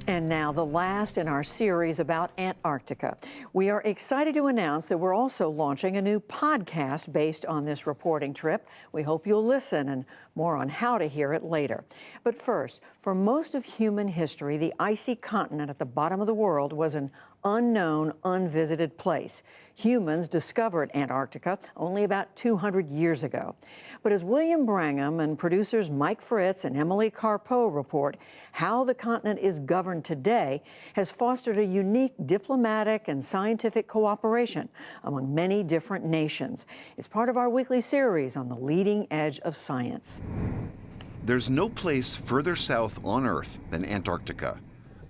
And now the last in our series about Antarctica. We are excited to announce that we're also launching a new podcast based on this reporting trip. We hope you'll listen, and more on how to hear it later. But first, for most of human history, the icy continent at the bottom of the world was an unknown, unvisited place. Humans discovered Antarctica only about 200 years ago. But as William Brangham and producers Mike Fritz and Emily Carpeau report, how the continent is governed today has fostered a unique diplomatic and scientific cooperation among many different nations. It's part of our weekly series on the leading edge of science. There's no place further south on Earth than Antarctica,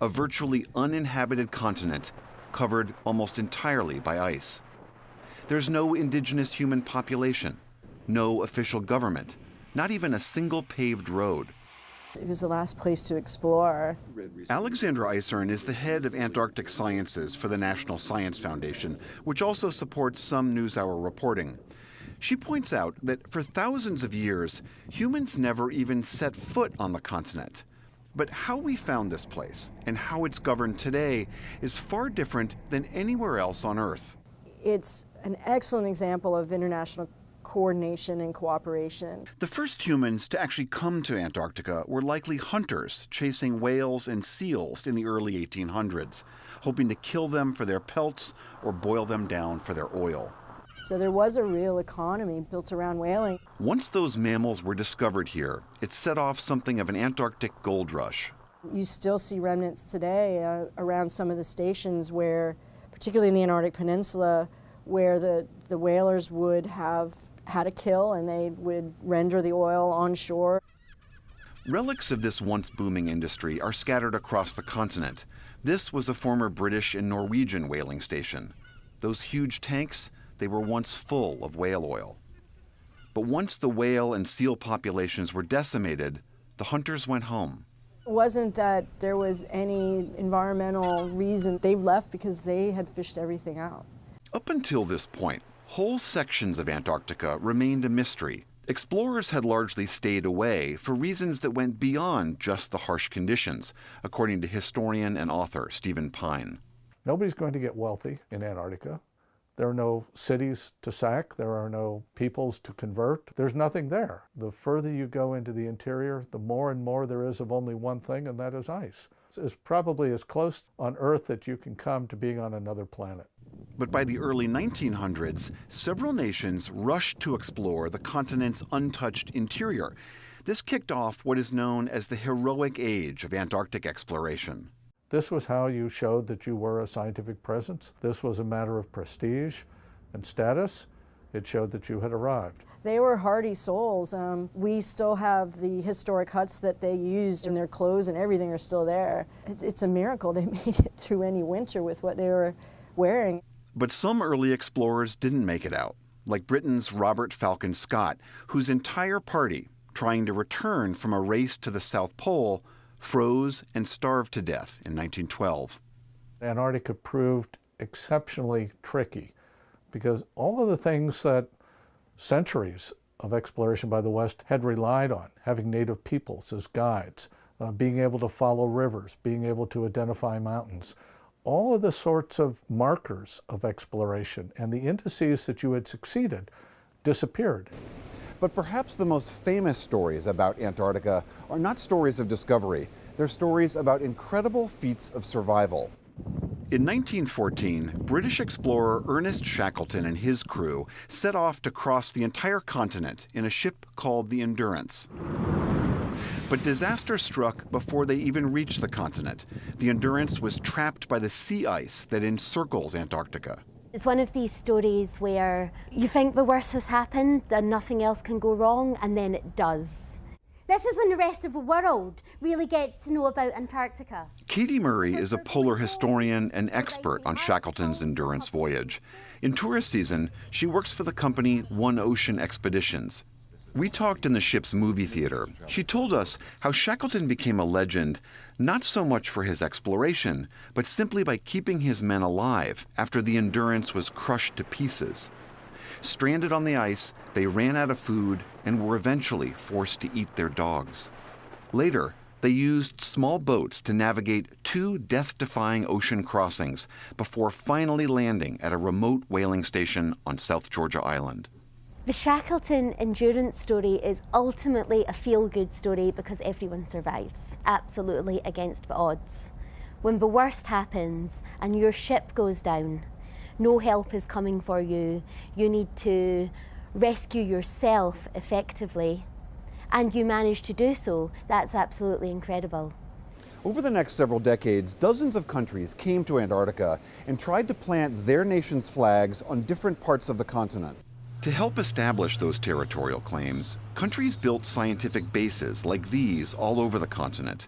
a virtually uninhabited continent covered almost entirely by ice. There's no indigenous human population, no official government, not even a single paved road. It was the last place to explore. Alexandra Eisern is the head of Antarctic Sciences for the National Science Foundation, which also supports some NewsHour reporting. She points out that for thousands of years, humans never even set foot on the continent. But how we found this place and how it's governed today is far different than anywhere else on Earth. It's an excellent example of international coordination and cooperation. The first humans to actually come to Antarctica were likely hunters chasing whales and seals in the early 1800s, hoping to kill them for their pelts or boil them down for their oil. So there was a real economy built around whaling. Once those mammals were discovered here, it set off something of an Antarctic gold rush. You still see remnants today around some of the stations where, particularly in the Antarctic Peninsula, where the whalers would have had a kill and they would render the oil on shore. Relics of this once booming industry are scattered across the continent. This was a former British and Norwegian whaling station. Those huge tanks, they were once full of whale oil. But once the whale and seal populations were decimated, the hunters went home. It wasn't that there was any environmental reason. They left because they had fished everything out. Up until this point, whole sections of Antarctica remained a mystery. Explorers had largely stayed away for reasons that went beyond just the harsh conditions, according to historian and author Stephen Pine. Nobody's going to get wealthy in Antarctica. There are no cities to sack. There are no peoples to convert. There's nothing there. The further you go into the interior, the more and more there is of only one thing, and that is ice. It's probably as close on Earth that you can come to being on another planet. But by the early 1900s, several nations rushed to explore the continent's untouched interior. This kicked off what is known as the heroic age of Antarctic exploration. This was how you showed that you were a scientific presence. This was a matter of prestige and status. It showed that you had arrived. They were hardy souls. We still have the historic huts that they used, and their clothes and everything are still there. It's a miracle they made it through any winter with what they were wearing. But some early explorers didn't make it out, like Britain's Robert Falcon Scott, whose entire party, trying to return from a race to the South Pole, froze and starved to death in 1912. Antarctica proved exceptionally tricky because all of the things that centuries of exploration by the West had relied on, having native peoples as guides, being able to follow rivers, being able to identify mountains, all of the sorts of markers of exploration and the indices that you had succeeded disappeared. But perhaps the most famous stories about Antarctica are not stories of discovery. They're stories about incredible feats of survival. In 1914, British explorer Ernest Shackleton and his crew set off to cross the entire continent in a ship called the Endurance. But disaster struck before they even reached the continent. The Endurance was trapped by the sea ice that encircles Antarctica. It's one of these stories where you think the worst has happened and nothing else can go wrong, and then it does. This is when the rest of the world really gets to know about Antarctica. Katie Murray is a polar historian and expert on Shackleton's Endurance voyage. In tourist season, she works for the company One Ocean Expeditions. We talked in the ship's movie theater. She told us how Shackleton became a legend, not so much for his exploration, but simply by keeping his men alive after the Endurance was crushed to pieces. Stranded on the ice, they ran out of food and were eventually forced to eat their dogs. Later, They used small boats to navigate 2 death-defying ocean crossings before finally landing at a remote whaling station on South Georgia Island. The Shackleton endurance story is ultimately a feel-good story because everyone survives, absolutely against the odds. When the worst happens and your ship goes down, no help is coming for you. You need to rescue yourself effectively, and you manage to do so. That's absolutely incredible. Over the next several decades, dozens of countries came to Antarctica and tried to plant their nation's flags on different parts of the continent. To help establish those territorial claims, countries built scientific bases like these all over the continent.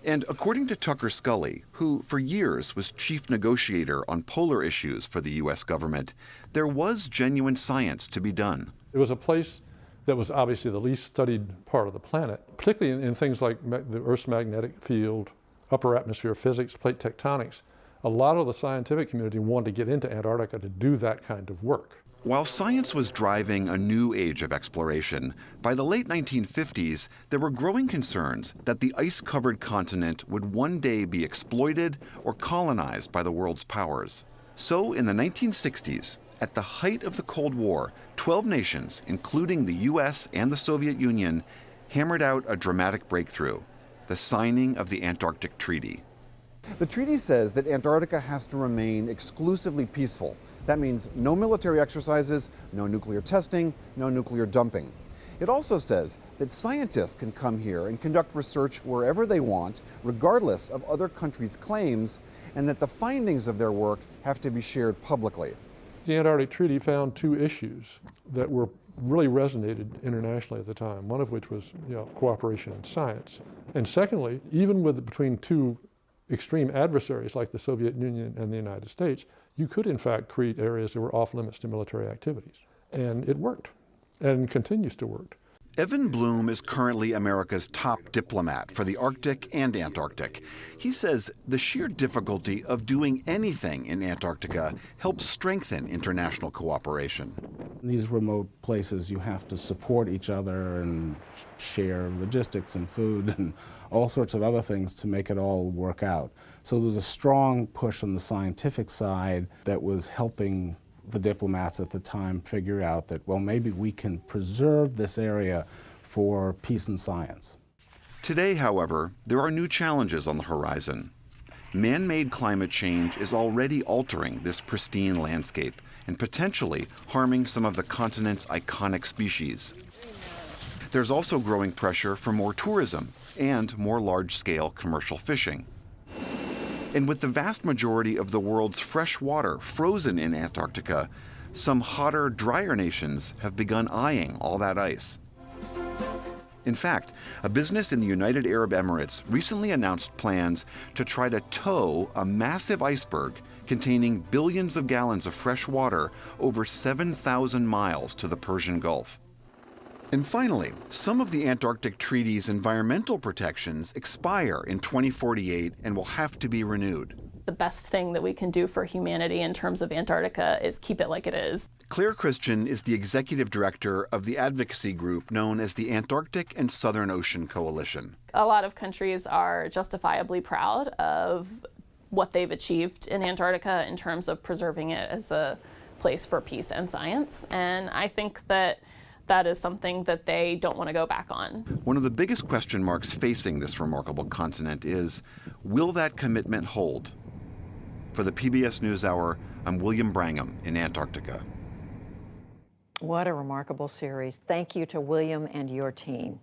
And according to Tucker Scully, who for years was chief negotiator on polar issues for the U.S. government, there was genuine science to be done. It was a place that was obviously the least studied part of the planet, particularly in things like the Earth's magnetic field, upper atmosphere physics, plate tectonics. A lot of the scientific community wanted to get into Antarctica to do that kind of work. While science was driving a new age of exploration, by the late 1950s, there were growing concerns that the ice-covered continent would one day be exploited or colonized by the world's powers. So in the 1960s, at the height of the Cold War, 12 nations, including the U.S. and the Soviet Union, hammered out a dramatic breakthrough: the signing of the Antarctic Treaty. The treaty says that Antarctica has to remain exclusively peaceful. That means no military exercises, no nuclear testing, no nuclear dumping. It also says that scientists can come here and conduct research wherever they want, regardless of other countries' claims, and that the findings of their work have to be shared publicly. The Antarctic Treaty found 2 issues that were really resonated internationally at the time, one of which was cooperation in science. And secondly, even between 2 extreme adversaries like the Soviet Union and the United States, you could in fact create areas that were off limits to military activities. And it worked, and continues to work. Evan Bloom is currently America's top diplomat for the Arctic and Antarctic. He says the sheer difficulty of doing anything in Antarctica helps strengthen international cooperation. In these remote places, you have to support each other and share logistics and food and all sorts of other things to make it all work out. So there was a strong push on the scientific side that was helping the diplomats at the time figure out that, well, maybe we can preserve this area for peace and science. Today, however, there are new challenges on the horizon. Man-made climate change is already altering this pristine landscape and potentially harming some of the continent's iconic species. There's also growing pressure for more tourism and more large-scale commercial fishing. And with the vast majority of the world's fresh water frozen in Antarctica, some hotter, drier nations have begun eyeing all that ice. In fact, a business in the United Arab Emirates recently announced plans to try to tow a massive iceberg containing billions of gallons of fresh water over 7,000 miles to the Persian Gulf. And finally, some of the Antarctic Treaty's environmental protections expire in 2048 and will have to be renewed. The best thing that we can do for humanity in terms of Antarctica is keep it like it is. Claire Christian is the executive director of the advocacy group known as the Antarctic and Southern Ocean Coalition. A lot of countries are justifiably proud of what they've achieved in Antarctica in terms of preserving it as a place for peace and science. And I think that is something that they don't want to go back on. One of the biggest question marks facing this remarkable continent is, will that commitment hold? For the PBS NewsHour, I'm William Brangham in Antarctica. What a remarkable series. Thank you to William and your team.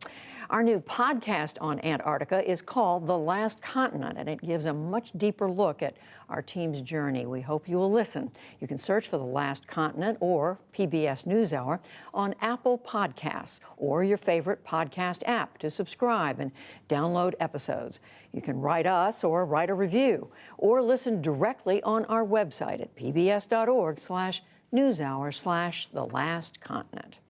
Our new podcast on Antarctica is called The Last Continent, and it gives a much deeper look at our team's journey. We hope you will listen. You can search for The Last Continent or PBS NewsHour on Apple Podcasts or your favorite podcast app to subscribe and download episodes. You can write us or write a review or listen directly on our website at pbs.org/newshour/thelastcontinent.